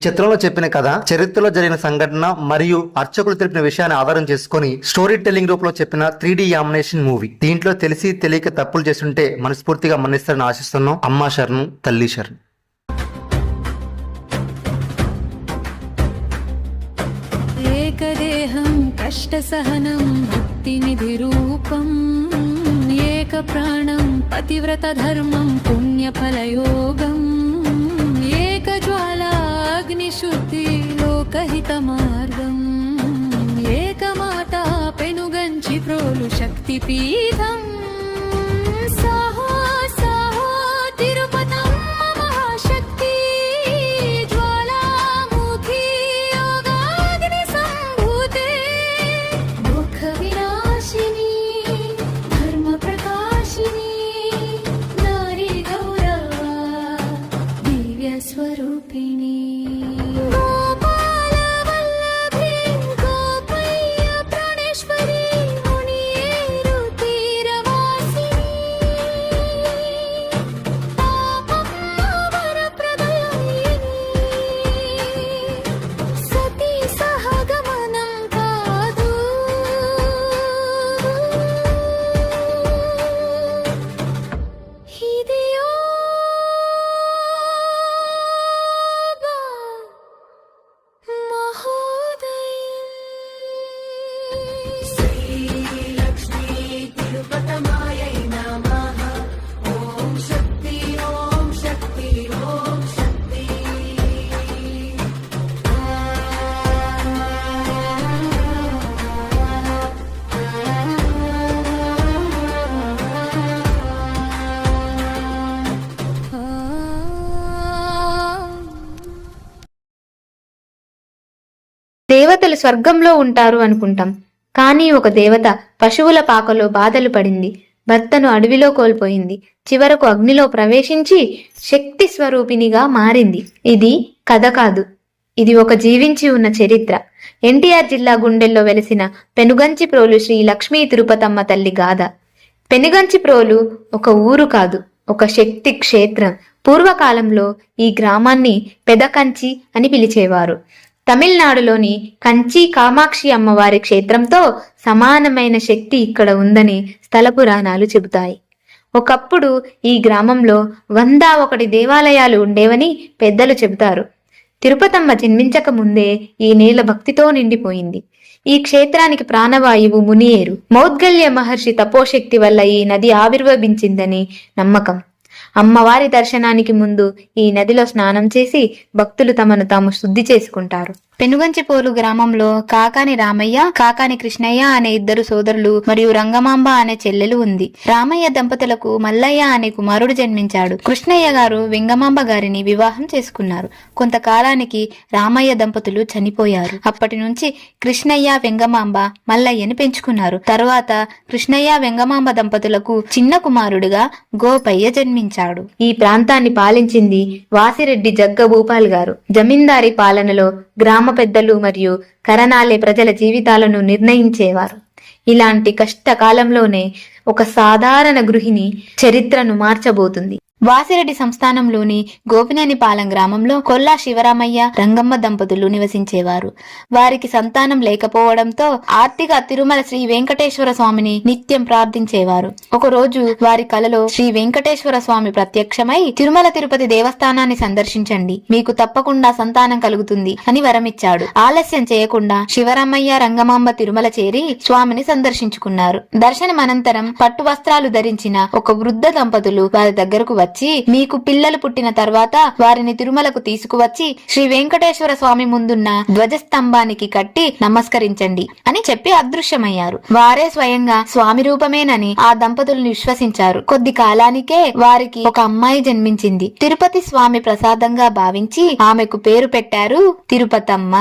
చిత్రంలో చెప్పిన కథ చరిత్రలో జరిగిన సంఘటన మరియు అర్చకులు తెలిపిన విషయాన్ని ఆధారం చేసుకుని స్టోరీ టెల్లింగ్ రూపంలో చెప్పిన 3D యామినేషన్ మూవీ. దీంట్లో తెలిసి తెలియక తప్పులు చేస్తుంటే మనస్ఫూర్తిగా మన్నిస్తారని ఆశిస్తున్నాం. అమ్మా శరణం, తల్లి శరణం. ఏకదేహం కష్టసహనం భక్తినిధి రూపం ఏక ప్రాణం పతివ్రత ధర్మం పుణ్యఫలయోగం ఏకజ్వాలా అగ్నిశుద్ధి లోకహిత మార్గం ఏకమాతా పెనుగంచి ప్రోలు శక్తిపీఠం సాహో సాహో తిరుపతమ్మ మహాశక్తి జ్వాలాముఖి యోగాగ్ని సంభూతే దుఃఖ వినాశిని ధర్మ ప్రకాశిని నారీ గౌరవ దివ్య స్వరూపిణి దేవతలు స్వర్గంలో ఉంటారు అనుకుంటాం, కానీ ఒక దేవత పశువుల పాకలో బాధలు పడింది. భర్తను అడవిలో కోల్పోయింది. చివరకు అగ్నిలో ప్రవేశించి శక్తి స్వరూపిణిగా మారింది. ఇది కథ కాదు, ఇది ఒక జీవించి ఉన్న చరిత్ర. ఎన్టీఆర్ జిల్లా గుండెల్లో వెలిసిన పెనుగంచిప్రోలు శ్రీ లక్ష్మీ తిరుపతమ్మ తల్లి గాథ. పెనుగంచిప్రోలు ఒక ఊరు కాదు, ఒక శక్తి క్షేత్రం. పూర్వకాలంలో ఈ గ్రామాన్ని పెదకంచి అని పిలిచేవారు. తమిళనాడులోని కంచి కామాక్షి అమ్మవారి క్షేత్రంతో సమానమైన శక్తి ఇక్కడ ఉందని స్థల పురాణాలు చెబుతాయి. ఒకప్పుడు ఈ గ్రామంలో 101 దేవాలయాలు ఉండేవని పెద్దలు చెబుతారు. తిరుపతమ్మ జన్మించక ముందే ఈ నేల భక్తితో నిండిపోయింది. ఈ క్షేత్రానికి ప్రాణవాయువు మునియేరు. మౌద్గల్య మహర్షి తపోశక్తి వల్ల ఈ నది ఆవిర్భవించిందని నమ్మకం. అమ్మవారి దర్శనానికి ముందు ఈ నదిలో స్నానం చేసి భక్తులు తమను తాము శుద్ధి చేసుకుంటారు. పెనుగంచిపోలు గ్రామంలో కాకాని రామయ్య, కాకాని కృష్ణయ్య అనే 2 సోదరులు మరియు రంగమాంబ అనే చెల్లెలు ఉంది. రామయ్య దంపతులకు మల్లయ్య అనే కుమారుడు జన్మించాడు. కృష్ణయ్య గారు వెంగమాంబ గారిని వివాహం చేసుకున్నారు. కొంతకాలానికి రామయ్య దంపతులు చనిపోయారు. అప్పటి నుంచి కృష్ణయ్య, వెంగమాంబ మల్లయ్యని పెంచుకున్నారు. తరువాత కృష్ణయ్య, వెంగమాంబ దంపతులకు చిన్న కుమారుడుగా గోపయ్య జన్మించాడు. ఈ ప్రాంతాన్ని పాలించింది వాసిరెడ్డి జగ్గ భూపాల్ గారు. జమీందారీ పాలనలో గ్రామ పెద్దలు మరియు కరణాలే ప్రజల జీవితాలను నిర్ణయించేవారు. ఇలాంటి కష్టకాలంలోనే ఒక సాధారణ గృహిణి చరిత్రను మార్చబోతుంది. వాసిరెడ్డి సంస్థానంలోని గోపినేనిపాలెం గ్రామంలో కొల్లా శివరామయ్య, రంగమ్మ దంపతులు నివసించేవారు. వారికి సంతానం లేకపోవడంతో ఆర్తిగా తిరుమల శ్రీ వెంకటేశ్వర స్వామిని నిత్యం ప్రార్థించేవారు. ఒకరోజు వారి కలలో శ్రీ వెంకటేశ్వర స్వామి ప్రత్యక్షమై తిరుమల తిరుపతి దేవస్థానాన్ని సందర్శించండి, మీకు తప్పకుండా సంతానం కలుగుతుంది అని వరమిచ్చాడు. ఆలస్యం చేయకుండా శివరామయ్య, రంగమాంబ తిరుమల చేరి స్వామిని సందర్శించుకున్నారు. దర్శనం అనంతరం పట్టు వస్త్రాలు ధరించిన ఒక వృద్ధ దంపతులు వారి దగ్గరకు వచ్చి, మీకు పిల్లలు పుట్టిన తర్వాత వారిని తిరుమలకు తీసుకువచ్చి శ్రీ వెంకటేశ్వర స్వామి ముందున్న ధ్వజస్తంభానికి కట్టి నమస్కరించండి అని చెప్పి అదృశ్యమయ్యారు. వారే స్వయంగా స్వామి రూపమేనని ఆ దంపతులను విశ్వసించారు. కొద్ది కాలానికే వారికి ఒక అమ్మాయి జన్మించింది. తిరుపతి స్వామి ప్రసాదంగా భావించి ఆమెకు పేరు పెట్టారు తిరుపతమ్మ.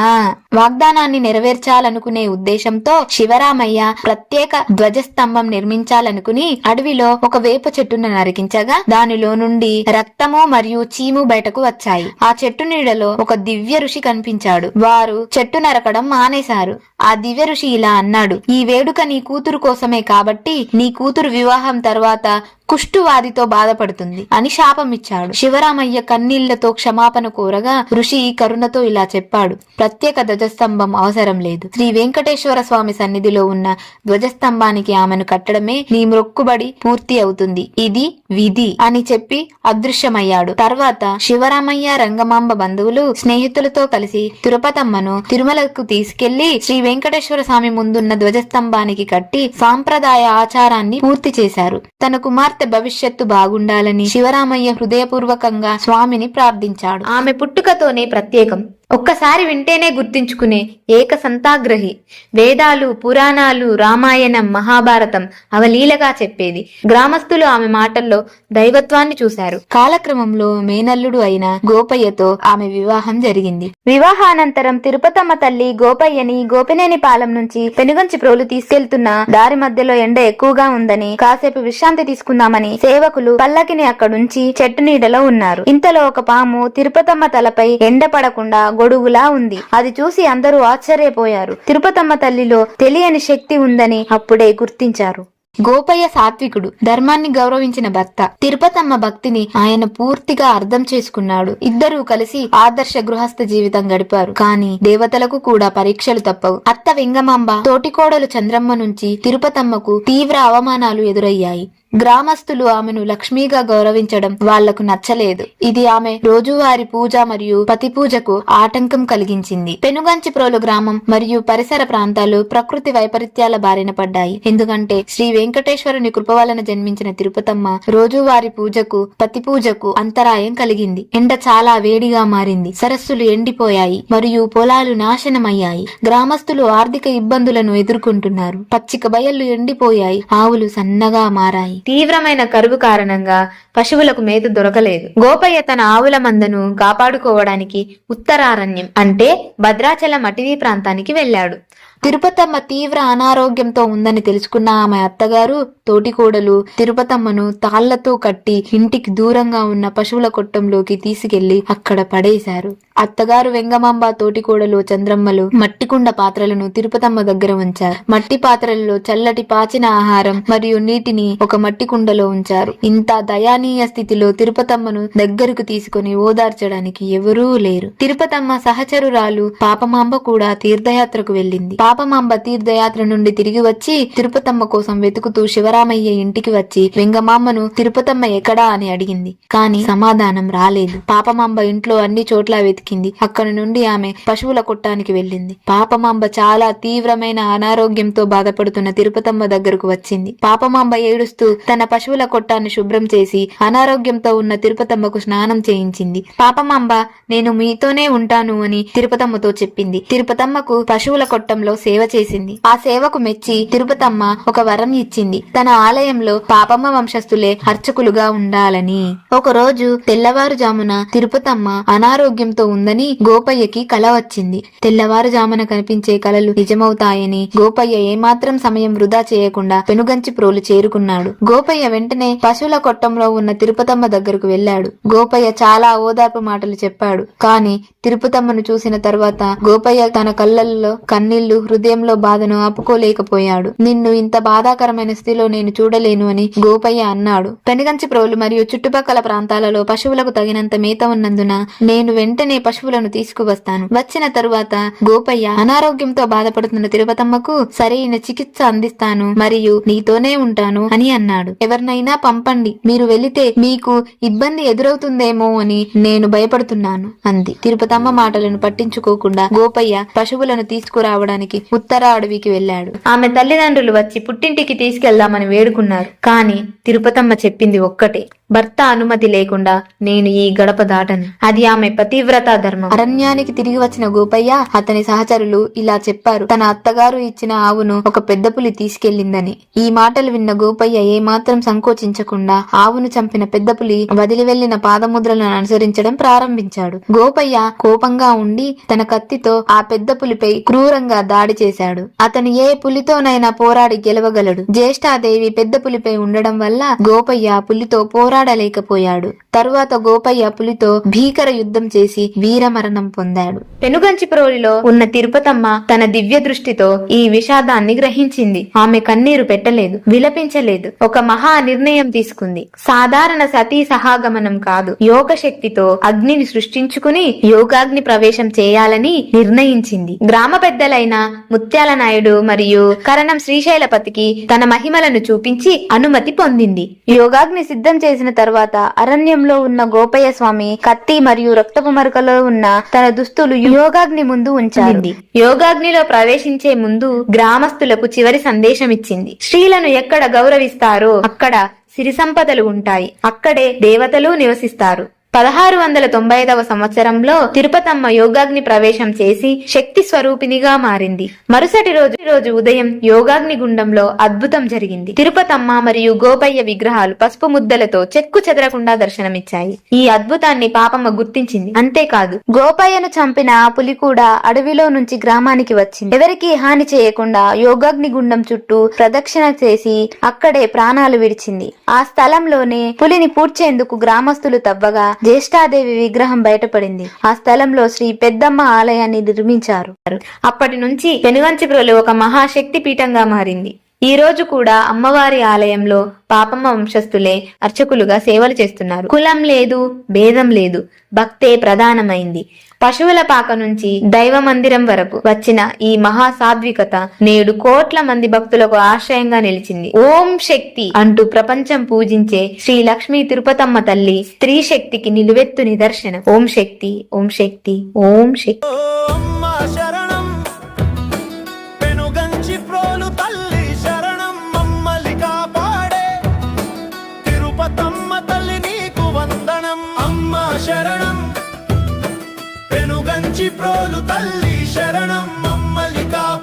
వాగ్దానాన్ని నెరవేర్చాలనుకునే ఉద్దేశంతో శివరామయ్య ప్రత్యేక ధ్వజస్తంభం నిర్మించాలనుకుని అడవిలో ఒక వేప చెట్టును నరికించగా దానిలో నుండి రక్తము మరియు చీము బయటకు వచ్చాయి. ఆ చెట్టు నీడలో ఒక దివ్య ఋషి కనిపించాడు. వారు చెట్టు నరకడం మానేశారు. ఆ దివ్య ఋషి ఇలా అన్నాడు, ఈ వేడుక నీ కూతురు కోసమే కాబట్టి నీ కూతురు వివాహం తర్వాత కుష్టువాదితో బాధపడుతుంది అని శాపమిచ్చాడు. శివరామయ్య కన్నీళ్లతో క్షమాపణ కోరగా ఋషి కరుణతో ఇలా చెప్పాడు, ప్రత్యేక ధ్వజస్తంభం అవసరం లేదు. శ్రీ వెంకటేశ్వర స్వామి సన్నిధిలో ఉన్న ధ్వజస్తంభానికి ఆమెను కట్టడమే నీ మొక్కుబడి పూర్తి అవుతుంది. ఇది విధి అని చెప్పి అదృశ్యమయ్యాడు. తర్వాత శివరామయ్య రంగమాంబ బంధువులు స్నేహితులతో కలిసి తిరుపతమ్మను తిరుమలకు తీసుకెళ్లి శ్రీ వెంకటేశ్వర స్వామి ముందున్న ధ్వజస్తంభానికి కట్టి సాంప్రదాయ ఆచారాన్ని పూర్తి చేశారు. తన కుమార్తె భవిష్యత్తు బాగుండాలని శివరామయ్య హృదయపూర్వకంగా స్వామిని ప్రార్థించాడు. ఆమె పుట్టుకతోనే ప్రత్యేకం. ఒక్కసారి వింటేనే గుర్తించుకునే ఏక సంతాగ్రహి. వేదాలు, పురాణాలు, రామాయణం, మహాభారతం అవలీలగా చెప్పేది. గ్రామస్తులు ఆమె మాటల్లో దైవత్వాన్ని చూశారు. కాలక్రమంలో మేనల్లుడు అయిన గోపయ్యతో ఆమె వివాహం జరిగింది. వివాహానంతరం తిరుపతమ్మ తల్లి గోపయ్యని గోపినేనిపాలెం నుంచి పెనుగంచిప్రోలు తీసుకెళ్తున్న దారి మధ్యలో ఎండ ఎక్కువగా ఉందని కాసేపు విశ్రాంతి తీసుకుందామని సేవకులు పల్లకిని అక్కడుంచి చెట్టు నీడలో ఉన్నారు. ఇంతలో ఒక పాము తిరుపతమ్మ తలపై ఎండ పడకుండా గొడుగులా ఉంది. అది చూసి అందరూ ఆశ్చర్యపోయారు. తిరుపతమ్మ తల్లిలో తెలియని శక్తి ఉందని అప్పుడే గుర్తించారు. గోపయ్య సాత్వికుడు, ధర్మాన్ని గౌరవించిన భర్త. తిరుపతమ్మ భక్తిని ఆయన పూర్తిగా అర్థం చేసుకున్నాడు. ఇద్దరూ కలిసి ఆదర్శ గృహస్థ జీవితం గడిపారు. కానీ దేవతలకు కూడా పరీక్షలు తప్పవు. అత్త వెంగమాంబ, తోటికోడలు చంద్రమ్మ నుంచి తిరుపతమ్మకు తీవ్ర అవమానాలు ఎదురయ్యాయి. గ్రామస్తులు ఆమెను లక్ష్మిగా గౌరవించడం వాళ్లకు నచ్చలేదు. ఇది ఆమె రోజువారి పూజ మరియు పతి పూజకు ఆటంకం కలిగించింది. పెనుగంచిప్రోలు గ్రామం మరియు పరిసర ప్రాంతాలు ప్రకృతి వైపరీత్యాల బారిన పడ్డాయి. ఎందుకంటే శ్రీ వెంకటేశ్వరుని కృప వలన జన్మించిన తిరుపతమ్మ రోజువారి పూజకు పతి పూజకు అంతరాయం కలిగింది. ఎండ చాలా వేడిగా మారింది. సరస్సులు ఎండిపోయాయి మరియు పొలాలు నాశనమయ్యాయి. గ్రామస్తులు ఆర్థిక ఇబ్బందులను ఎదుర్కొంటున్నారు. పచ్చిక బయళ్లు ఎండిపోయాయి. ఆవులు సన్నగా మారాయి. తీవ్రమైన కరువు కారణంగా పశువులకు మేత దొరకలేదు. గోపయ్య తన ఆవుల మందను కాపాడుకోవడానికి ఉత్తరారణ్యం అంటే భద్రాచలం అటవీ ప్రాంతానికి వెళ్లాడు. తిరుపతమ్మ తీవ్ర అనారోగ్యంతో ఉందని తెలుసుకున్న ఆమె అత్తగారు, తోటికోడలు తిరుపతమ్మను తాళ్లతో కట్టి ఇంటికి దూరంగా ఉన్న పశువుల కొట్టంలోకి తీసుకెళ్లి అక్కడ పడేశారు. అత్తగారు వెంగమాంబ, తోటికోడలు చంద్రమ్మలు మట్టికుండ పాత్రలను తిరుపతమ్మ దగ్గర ఉంచారు. మట్టి పాత్రలలో చల్లటి పాచిన ఆహారం మరియు నీటిని ఒక మట్టి కుండలో ఉంచారు. ఇంత దయానీయ స్థితిలో తిరుపతమ్మను దగ్గరకు తీసుకుని ఓదార్చడానికి ఎవరూ లేరు. తిరుపతమ్మ సహచరురాలు పాపమాంబ కూడా తీర్థయాత్రకు వెళ్ళింది. పాపమాంబ తీర్థయాత్ర నుండి తిరిగి వచ్చి తిరుపతమ్మ కోసం వెతుకుతూ శివరామయ్య ఇంటికి వచ్చి వెంగమాంబను తిరుపతమ్మ ఎక్కడా అని అడిగింది. కాని సమాధానం రాలేదు. పాపమాంబ ఇంట్లో అన్ని చోట్ల వెతికింది. అక్కడి నుండి ఆమె పశువుల కొట్టానికి వెళ్ళింది. పాపమాంబ చాలా తీవ్రమైన అనారోగ్యంతో బాధపడుతున్న తిరుపతమ్మ దగ్గరకు వచ్చింది. పాపమాంబ ఏడుస్తూ తన పశువుల కొట్టాన్ని శుభ్రం చేసి అనారోగ్యంతో ఉన్న తిరుపతమ్మకు స్నానం చేయించింది. పాపమాంబ నేను మీతోనే ఉంటాను అని తిరుపతమ్మతో చెప్పింది. తిరుపతమ్మకు పశువుల కొట్టంలో సేవ చేసింది. ఆ సేవకు మెచ్చి తిరుపతమ్మ ఒక వరం ఇచ్చింది. తన ఆలయంలో పాపమ్మ వంశస్థులే అర్చకులుగా ఉండాలని. ఒక రోజు తెల్లవారుజామున తిరుపతమ్మ అనారోగ్యంతో ఉందని గోపయ్యకి కల వచ్చింది. తెల్లవారుజామున కనిపించే కలలు నిజమవుతాయని గోపయ్య ఏమాత్రం సమయం వృధా చేయకుండా పెనుగంచిప్రోలు చేరుకున్నాడు. గోపయ్య వెంటనే పశువుల కొట్టంలో ఉన్న తిరుపతమ్మ దగ్గరకు వెళ్లాడు. గోపయ్య చాలా ఓదార్పు మాటలు చెప్పాడు. కాని తిరుపతమ్మను చూసిన తర్వాత గోపయ్య తన కళ్ళల్లో కన్నీళ్లు, హృదయంలో బాధను ఆపుకోలేకపోయాడు. నిన్ను ఇంత బాధాకరమైన స్థితిలో నేను చూడలేను అని గోపయ్య అన్నాడు. పెనుగంచిప్రోలు మరియు చుట్టుపక్కల ప్రాంతాలలో పశువులకు తగినంత మేత ఉన్నందున నేను వెంటనే పశువులను తీసుకువస్తాను. వచ్చిన తరువాత గోపయ్య అనారోగ్యంతో బాధపడుతున్న తిరుపతమ్మకు సరైన చికిత్స అందిస్తాను మరియు నీతోనే ఉంటాను అని అన్నాడు. ఎవరినైనా పంపండి, మీరు వెళితే మీకు ఇబ్బంది ఎదురవుతుందేమో అని నేను భయపడుతున్నాను అంది. తిరుపతమ్మ మాటలను పట్టించుకోకుండా గోపయ్య పశువులను తీసుకురావడానికి ఉత్తర అడవికి వెళ్లాడు. ఆమె తల్లిదండ్రులు వచ్చి పుట్టింటికి తీసుకెళ్దామని వేడుకున్నారు. కాని తిరుపతమ్మ చెప్పింది ఒక్కటే, భర్త అనుమతి లేకుండా నేను ఈ గడప దాటను. అది ఆమె పతివ్రత ధర్మం. అరణ్యానికి తిరిగి వచ్చిన గోపయ్య అతని సహచరులు ఇలా చెప్పారు. తన అత్తగారు ఇచ్చిన ఆవును ఒక పెద్ద పులి తీసుకెళ్లిందని. ఈ మాటలు విన్న గోపయ్య ఏమాత్రం సంకోచించకుండా ఆవును చంపిన పెద్ద పులి వదిలి వెళ్లిన పాదముద్రలను అనుసరించడం ప్రారంభించాడు. గోపయ్య కోపంగా ఉండి తన కత్తితో ఆ పెద్ద పులిపై క్రూరంగా దాడి చేశాడు. అతను ఏ పులితోనైనా పోరాడి గెలవగలడు. జ్యేష్ఠాదేవి పెద్ద పులిపై ఉండడం వల్ల గోపయ్య పులితో పోరాడి మాట్లాడలేకపోయాడు. తరువాత గోపయ్య పులితో భీకర యుద్ధం చేసి వీరమరణం పొందాడు. పెనుగంచిప్రోలిలో ఉన్న తిరుపతమ్మ తన దివ్య దృష్టితో ఈ విషాదాన్ని గ్రహించింది. ఆమె కన్నీరు పెట్టలేదు, విలపించలేదు. ఒక మహా నిర్ణయం తీసుకుంది. సాధారణ సతీ సహాగమనం కాదు, యోగ శక్తితో అగ్నిని సృష్టించుకుని యోగాగ్ని ప్రవేశం చేయాలని నిర్ణయించింది. గ్రామ పెద్దలైన ముత్యాల నాయుడు మరియు కరణం శ్రీశైలపతికి తన మహిమలను చూపించి అనుమతి పొందింది. యోగాగ్ని సిద్ధం చేసిన తర్వాత అరణ్యంలో ఉన్న గోపయ్య స్వామి కత్తి మరియు రక్తపు మరకలో ఉన్న తన దుస్తులు యోగాగ్ని ముందు ఉంచారు. యోగాగ్నిలో ప్రవేశించే ముందు గ్రామస్తులకు చివరి సందేశం ఇచ్చింది. స్త్రీలను ఎక్కడ గౌరవిస్తారో అక్కడ సిరి సంపదలు ఉంటాయి, అక్కడే దేవతలు నివసిస్తారు. 1695వ సంవత్సరంలో తిరుపతమ్మ యోగాగ్ని ప్రవేశం చేసి శక్తి స్వరూపినిగా మారింది. మరుసటి రోజు ఉదయం యోగాగ్ని గుండంలో అద్భుతం జరిగింది. తిరుపతమ్మ మరియు గోపయ్య విగ్రహాలు పసుపు ముద్దలతో చెక్కు చెదరకుండా దర్శనమిచ్చాయి. ఈ అద్భుతాన్ని పాపమ్మ గుర్తించింది. అంతేకాదు, గోపయ్యను చంపిన ఆ పులి కూడా అడవిలో నుంచి గ్రామానికి వచ్చింది. ఎవరికీ హాని చేయకుండా యోగాగ్ని గుండం చుట్టూ ప్రదక్షిణ చేసి అక్కడే ప్రాణాలు విడిచింది. ఆ స్థలంలోనే పులిని పూడ్చేందుకు గ్రామస్తులు తవ్వగా జ్యేష్ఠాదేవి విగ్రహం బయటపడింది. ఆ స్థలంలో శ్రీ పెద్దమ్మ ఆలయాన్ని నిర్మించారు. అప్పటి నుంచి పెనుగంచిప్రోలు ఒక మహాశక్తి పీఠంగా మారింది. ఈ రోజు కూడా అమ్మవారి ఆలయంలో పాపమ్మ వంశస్థులే అర్చకులుగా సేవలు చేస్తున్నారు. కులం లేదు, భేదం లేదు, భక్తే ప్రధానమైంది. పశువుల పాక నుంచి దైవ మందిరం వరకు వచ్చిన ఈ మహాసాత్వికత నేడు కోట్ల మంది భక్తులకు ఆశ్రయంగా నిలిచింది. ఓం శక్తి అంటూ ప్రపంచం పూజించే శ్రీ లక్ష్మీ తిరుపతమ్మ తల్లి స్త్రీ శక్తికి నిలువెత్తు నిదర్శనం. ఓం శక్తి, ఓం శక్తి, ఓం శక్తి. శరణం పెనుగంచి ప్రోలు తల్లి శరణం.